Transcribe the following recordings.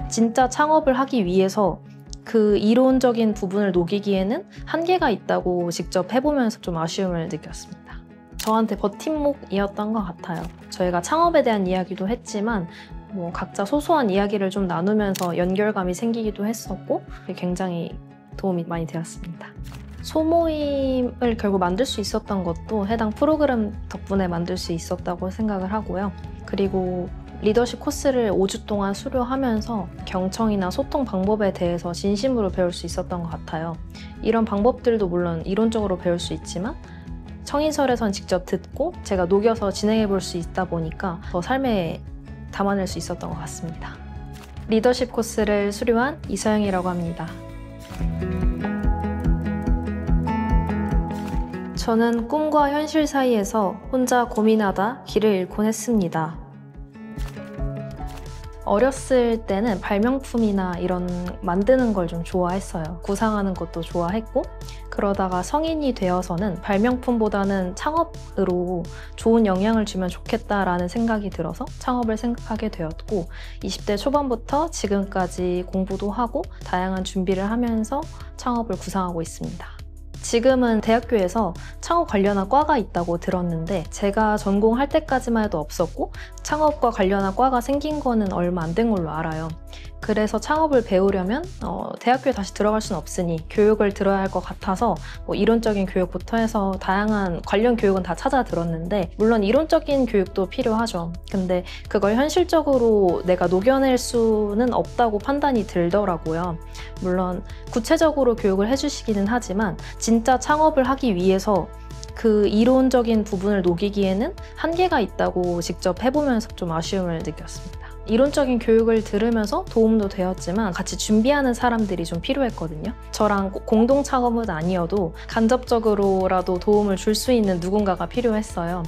진짜 창업을 하기 위해서 그 이론적인 부분을 녹이기에는 한계가 있다고 직접 해보면서 좀 아쉬움을 느꼈습니다. 저한테 버팀목이었던 것 같아요. 저희가 창업에 대한 이야기도 했지만 각자 소소한 이야기를 좀 나누면서 연결감이 생기기도 했었고 굉장히 도움이 많이 되었습니다. 소모임을 결국 만들 수 있었던 것도 해당 프로그램 덕분에 만들 수 있었다고 생각을 하고요. 그리고 리더십 코스를 5주 동안 수료하면서 경청이나 소통 방법에 대해서 진심으로 배울 수 있었던 것 같아요. 이런 방법들도 물론 이론적으로 배울 수 있지만 청인설에선 직접 듣고 제가 녹여서 진행해 볼 수 있다 보니까 더 삶에 담아낼 수 있었던 것 같습니다. 리더십 코스를 수료한 이서영이라고 합니다. 저는 꿈과 현실 사이에서 혼자 고민하다 길을 잃곤 했습니다. 어렸을 때는 발명품이나 이런 만드는 걸 좀 좋아했어요. 구상하는 것도 좋아했고 그러다가 성인이 되어서는 발명품보다는 창업으로 좋은 영향을 주면 좋겠다라는 생각이 들어서 창업을 생각하게 되었고 20대 초반부터 지금까지 공부도 하고 다양한 준비를 하면서 창업을 구상하고 있습니다. 지금은 대학교에서 창업 관련한 과가 있다고 들었는데 제가 전공할 때까지만 해도 없었고 창업과 관련한 과가 생긴 거는 얼마 안 된 걸로 알아요. 그래서 창업을 배우려면 대학교에 다시 들어갈 수는 없으니 교육을 들어야 할 것 같아서 이론적인 교육부터 해서 다양한 관련 교육은 다 찾아 들었는데 물론 이론적인 교육도 필요하죠. 근데 그걸 현실적으로 내가 녹여낼 수는 없다고 판단이 들더라고요. 물론 구체적으로 교육을 해주시기는 하지만 진짜 창업을 하기 위해서 그 이론적인 부분을 녹이기에는 한계가 있다고 직접 해보면서 좀 아쉬움을 느꼈습니다. 이론적인 교육을 들으면서 도움도 되었지만 같이 준비하는 사람들이 좀 필요했거든요. 저랑 공동 창업은 아니어도 간접적으로라도 도움을 줄 수 있는 누군가가 필요했어요.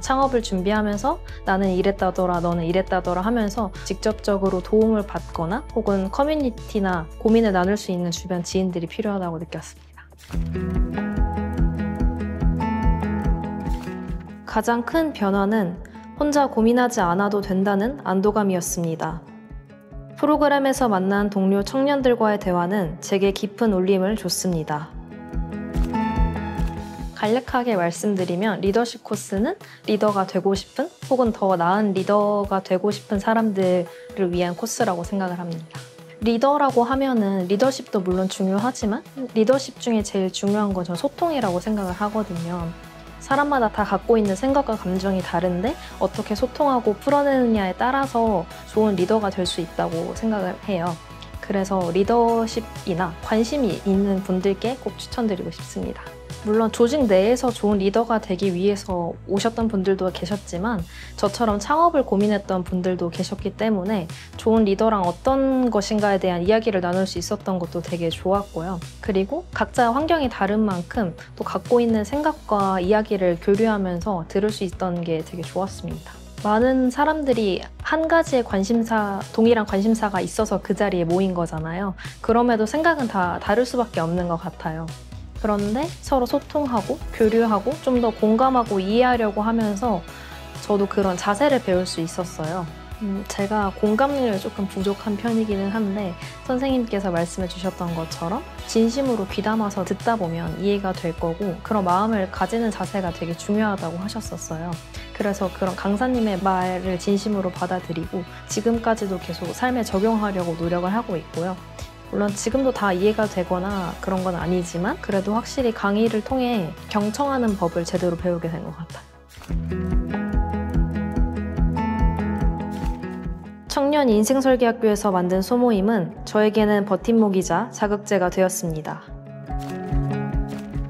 창업을 준비하면서 나는 이랬다더라 너는 이랬다더라 하면서 직접적으로 도움을 받거나 혹은 커뮤니티나 고민을 나눌 수 있는 주변 지인들이 필요하다고 느꼈습니다. 가장 큰 변화는 혼자 고민하지 않아도 된다는 안도감이었습니다. 프로그램에서 만난 동료 청년들과의 대화는 제게 깊은 울림을 줬습니다. 간략하게 말씀드리면 리더십 코스는 리더가 되고 싶은 혹은 더 나은 리더가 되고 싶은 사람들을 위한 코스라고 생각을 합니다. 리더라고 하면은 리더십도 물론 중요하지만 리더십 중에 제일 중요한 건 전 소통이라고 생각을 하거든요. 사람마다 다 갖고 있는 생각과 감정이 다른데 어떻게 소통하고 풀어내느냐에 따라서 좋은 리더가 될 수 있다고 생각을 해요. 그래서 리더십이나 관심이 있는 분들께 꼭 추천드리고 싶습니다. 물론 조직 내에서 좋은 리더가 되기 위해서 오셨던 분들도 계셨지만 저처럼 창업을 고민했던 분들도 계셨기 때문에 좋은 리더랑 어떤 것인가에 대한 이야기를 나눌 수 있었던 것도 되게 좋았고요. 그리고 각자 환경이 다른 만큼 또 갖고 있는 생각과 이야기를 교류하면서 들을 수 있던 게 되게 좋았습니다. 많은 사람들이 한 가지의 동일한 관심사가 있어서 그 자리에 모인 거잖아요. 그럼에도 생각은 다 다를 수밖에 없는 것 같아요. 그런데 서로 소통하고 교류하고 좀 더 공감하고 이해하려고 하면서 저도 그런 자세를 배울 수 있었어요. 제가 공감력이 조금 부족한 편이기는 한데 선생님께서 말씀해 주셨던 것처럼 진심으로 귀담아서 듣다 보면 이해가 될 거고 그런 마음을 가지는 자세가 되게 중요하다고 하셨었어요. 그래서 그런 강사님의 말을 진심으로 받아들이고 지금까지도 계속 삶에 적용하려고 노력을 하고 있고요. 물론 지금도 다 이해가 되거나 그런 건 아니지만 그래도 확실히 강의를 통해 경청하는 법을 제대로 배우게 된 것 같아요. 청년 인생설계학교에서 만든 소모임은 저에게는 버팀목이자 자극제가 되었습니다.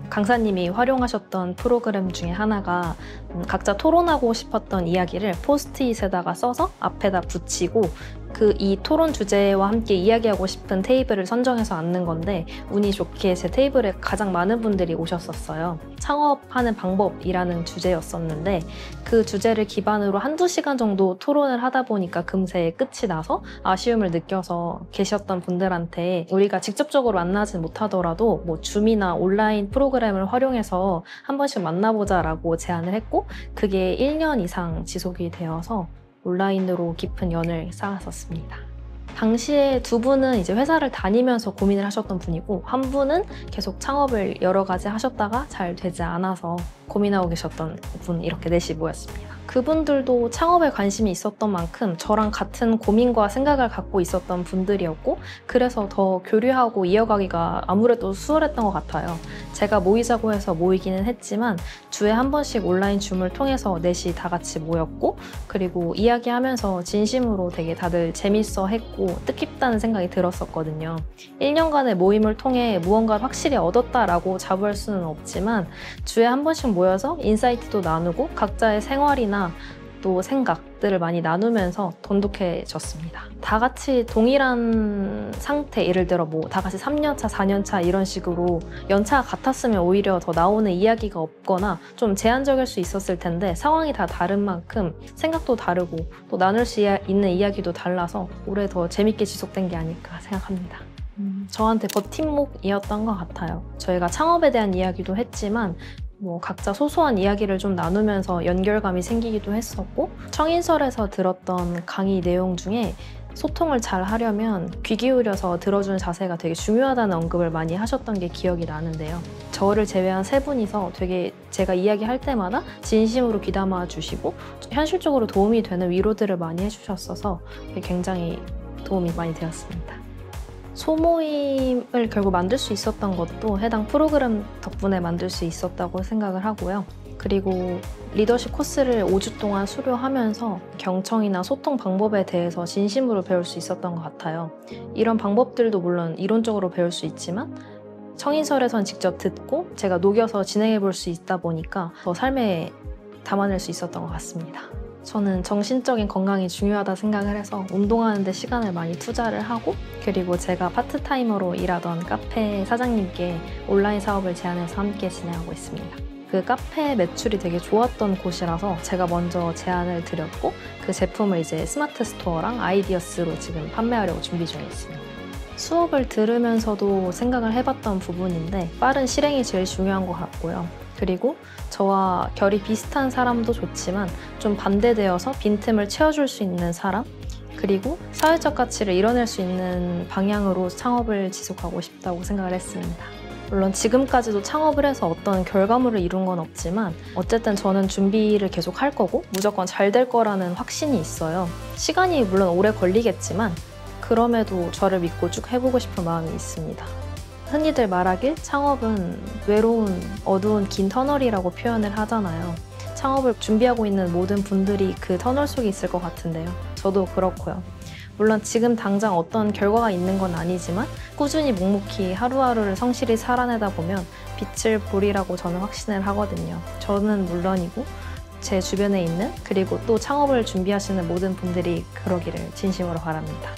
강사님이 활용하셨던 프로그램 중에 하나가 각자 토론하고 싶었던 이야기를 포스트잇에다가 써서 앞에다 붙이고 이 토론 주제와 함께 이야기하고 싶은 테이블을 선정해서 앉는 건데 운이 좋게 제 테이블에 가장 많은 분들이 오셨었어요. 창업하는 방법이라는 주제였었는데 그 주제를 기반으로 한두 시간 정도 토론을 하다 보니까 금세 끝이 나서 아쉬움을 느껴서 계셨던 분들한테 우리가 직접적으로 만나진 못하더라도 뭐 줌이나 온라인 프로그램을 활용해서 한 번씩 만나보자라고 제안을 했고 그게 1년 이상 지속이 되어서 온라인으로 깊은 연을 쌓았었습니다. 당시에 두 분은 이제 회사를 다니면서 고민을 하셨던 분이고 한 분은 계속 창업을 여러 가지 하셨다가 잘 되지 않아서 고민하고 계셨던 분 이렇게 넷이 모였습니다. 그분들도 창업에 관심이 있었던 만큼 저랑 같은 고민과 생각을 갖고 있었던 분들이었고 그래서 더 교류하고 이어가기가 아무래도 수월했던 것 같아요. 제가 모이자고 해서 모이기는 했지만 주에 한 번씩 온라인 줌을 통해서 넷이 다 같이 모였고 그리고 이야기하면서 진심으로 되게 다들 재밌어 했고 뜻깊다는 생각이 들었었거든요. 1년간의 모임을 통해 무언가를 확실히 얻었다라고 자부할 수는 없지만 주에 한 번씩 모여서 인사이트도 나누고 각자의 생활이나 또 생각들을 많이 나누면서 돈독해졌습니다. 다 같이 동일한 상태, 예를 들어 뭐 다 같이 3년차, 4년차 이런 식으로 연차가 같았으면 오히려 더 나오는 이야기가 없거나 좀 제한적일 수 있었을 텐데 상황이 다 다른 만큼 생각도 다르고 또 나눌 수 있는 이야기도 달라서 올해 더 재밌게 지속된 게 아닐까 생각합니다. 저한테 버팀목이었던 것 같아요. 저희가 창업에 대한 이야기도 했지만 뭐 각자 소소한 이야기를 좀 나누면서 연결감이 생기기도 했었고 청인설에서 들었던 강의 내용 중에 소통을 잘 하려면 귀 기울여서 들어주는 자세가 되게 중요하다는 언급을 많이 하셨던 게 기억이 나는데요. 저를 제외한 세 분이서 되게 제가 이야기할 때마다 진심으로 귀담아 주시고 현실적으로 도움이 되는 위로들을 많이 해주셨어서 굉장히 도움이 많이 되었습니다. 소모임을 결국 만들 수 있었던 것도 해당 프로그램 덕분에 만들 수 있었다고 생각을 하고요. 그리고 리더십 코스를 5주 동안 수료하면서 경청이나 소통 방법에 대해서 진심으로 배울 수 있었던 것 같아요. 이런 방법들도 물론 이론적으로 배울 수 있지만 청인설에선 직접 듣고 제가 녹여서 진행해 볼 수 있다 보니까 더 삶에 담아낼 수 있었던 것 같습니다. 저는 정신적인 건강이 중요하다 생각을 해서 운동하는 데 시간을 많이 투자를 하고 그리고 제가 파트타이머로 일하던 카페 사장님께 온라인 사업을 제안해서 함께 진행하고 있습니다. 그 카페 매출이 되게 좋았던 곳이라서 제가 먼저 제안을 드렸고 그 제품을 이제 스마트 스토어랑 아이디어스로 지금 판매하려고 준비 중에 있습니다. 수업을 들으면서도 생각을 해봤던 부분인데 빠른 실행이 제일 중요한 것 같고요. 그리고 저와 결이 비슷한 사람도 좋지만 좀 반대되어서 빈틈을 채워줄 수 있는 사람 그리고 사회적 가치를 이뤄낼 수 있는 방향으로 창업을 지속하고 싶다고 생각을 했습니다. 물론 지금까지도 창업을 해서 어떤 결과물을 이룬 건 없지만 어쨌든 저는 준비를 계속 할 거고 무조건 잘 될 거라는 확신이 있어요. 시간이 물론 오래 걸리겠지만 그럼에도 저를 믿고 쭉 해보고 싶은 마음이 있습니다. 흔히들 말하길 창업은 외로운 어두운 긴 터널이라고 표현을 하잖아요. 창업을 준비하고 있는 모든 분들이 그 터널 속에 있을 것 같은데요. 저도 그렇고요. 물론 지금 당장 어떤 결과가 있는 건 아니지만 꾸준히 묵묵히 하루하루를 성실히 살아내다 보면 빛을 보리라고 저는 확신을 하거든요. 저는 물론이고 제 주변에 있는 그리고 또 창업을 준비하시는 모든 분들이 그러기를 진심으로 바랍니다.